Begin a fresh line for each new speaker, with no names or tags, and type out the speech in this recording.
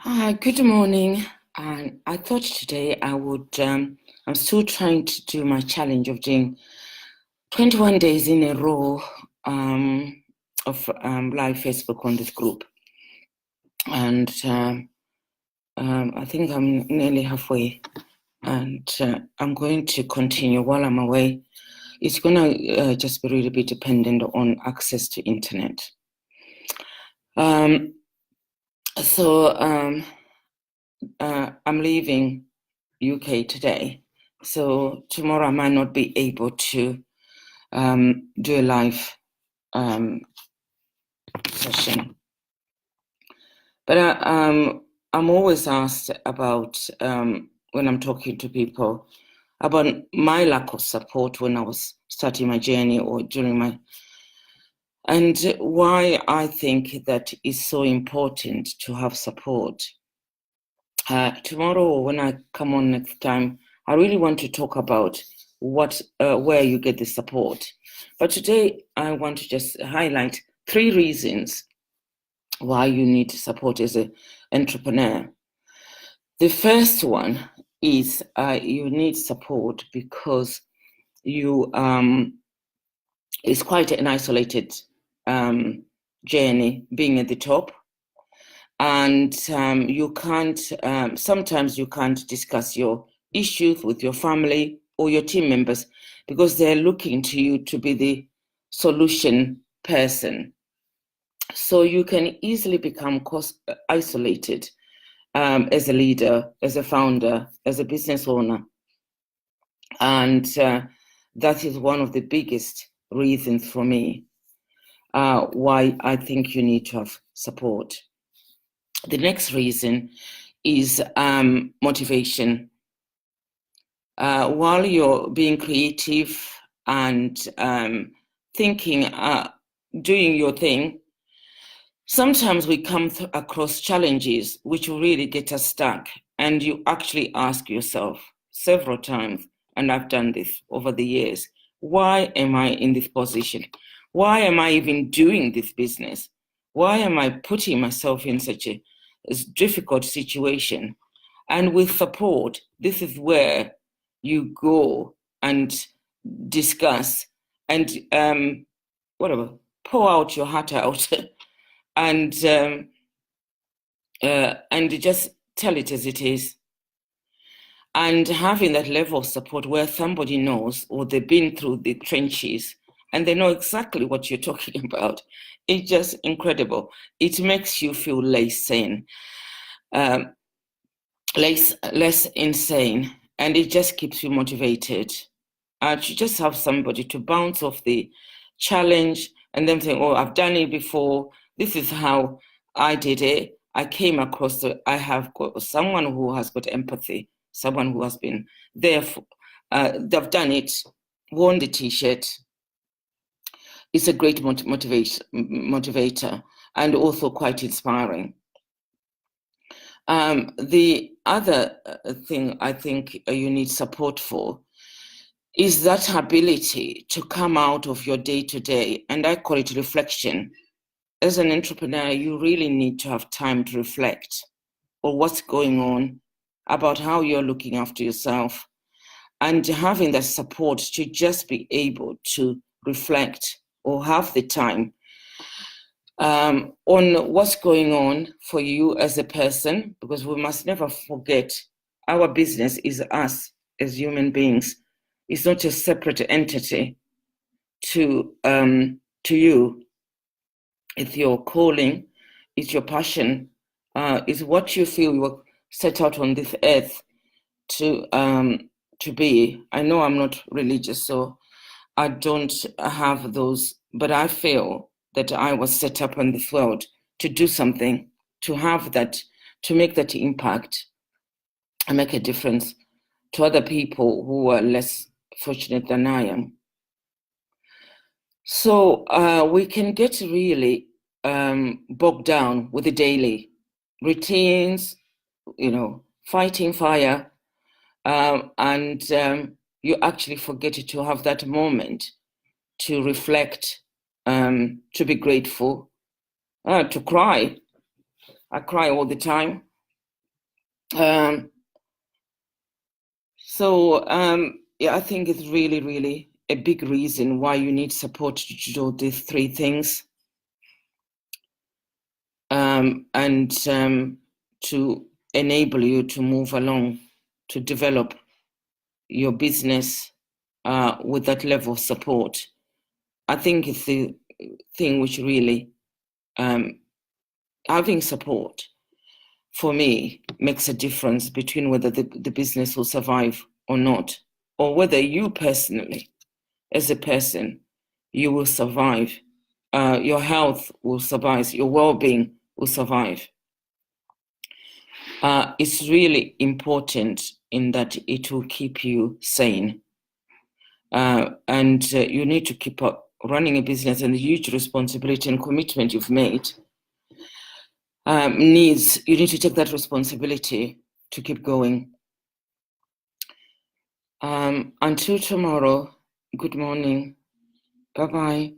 Good morning. And I thought today I would, I'm still trying to do my challenge of doing 21 days in a row of live Facebook on this group. And I think I'm nearly halfway. And I'm going to continue while I'm away. It's going to just be really be dependent on access to internet. I'm leaving UK today, so tomorrow I might not be able to do a live session. But I'm always asked about, when I'm talking to people, about my lack of support when I was starting my journey or and why I think that it's so important to have support. Tomorrow, when I come on next time, I really want to talk about where you get the support. But today, I want to just highlight 3 reasons why you need support as an entrepreneur. The first one is you need support because it's quite an isolated journey being at the top. And you can't, sometimes you can't discuss your issues with your family or your team members because they're looking to you to be the solution person. So you can easily become isolated as a leader, as a founder, as a business owner. And that is one of the biggest reasons for me why I think you need to have support. The next reason is motivation. While you're being creative and thinking, doing your thing, sometimes we come across challenges which will really get us stuck. And you actually ask yourself several times, and I've done this over the years, why am I in this position? Why am I even doing this business? Why am I putting myself in such a difficult situation? And with support, this is where you go and discuss and pour out your heart out and just tell it as it is. And having that level of support where somebody knows or they've been through the trenches and they know exactly what you're talking about, it's just incredible. It makes you feel less sane, less insane, and it just keeps you motivated. To just have somebody to bounce off the challenge and then think, oh, I've done it before. This is how I did it. I came across I have got someone who has got empathy, someone who has been there. They've done it, worn the T-shirt. It's a great motivator and also quite inspiring. The other thing I think you need support for is that ability to come out of your day-to-day, and I call it reflection. As an entrepreneur, you really need to have time to reflect on what's going on, about how you're looking after yourself, and having that support to just be able to reflect or have the time on what's going on for you as a person, because we must never forget our business is us as human beings. It's not a separate entity to you. It's your calling, it's your passion, it's what you feel you were set out on this earth to be. I know I'm not religious, so I don't have those, but I feel that I was set up in this world to do something, to have that, to make that impact and make a difference to other people who are less fortunate than I am. So we can get really bogged down with the daily routines, fighting fire, and you actually forget to have that moment to reflect, to be grateful, to cry. I cry all the time. Yeah, I think it's really, really a big reason why you need support to do these three things. And to enable you to move along, to develop your business with that level of support. I think it's the thing which really, having support for me makes a difference between whether the business will survive or not, or whether you personally, as a person, you will survive. Your health will survive, your well-being will survive. It's really important in that it will keep you sane. And you need to keep up running a business, and the huge responsibility and commitment you've made you need to take that responsibility to keep going. Until tomorrow, good morning. Bye-bye.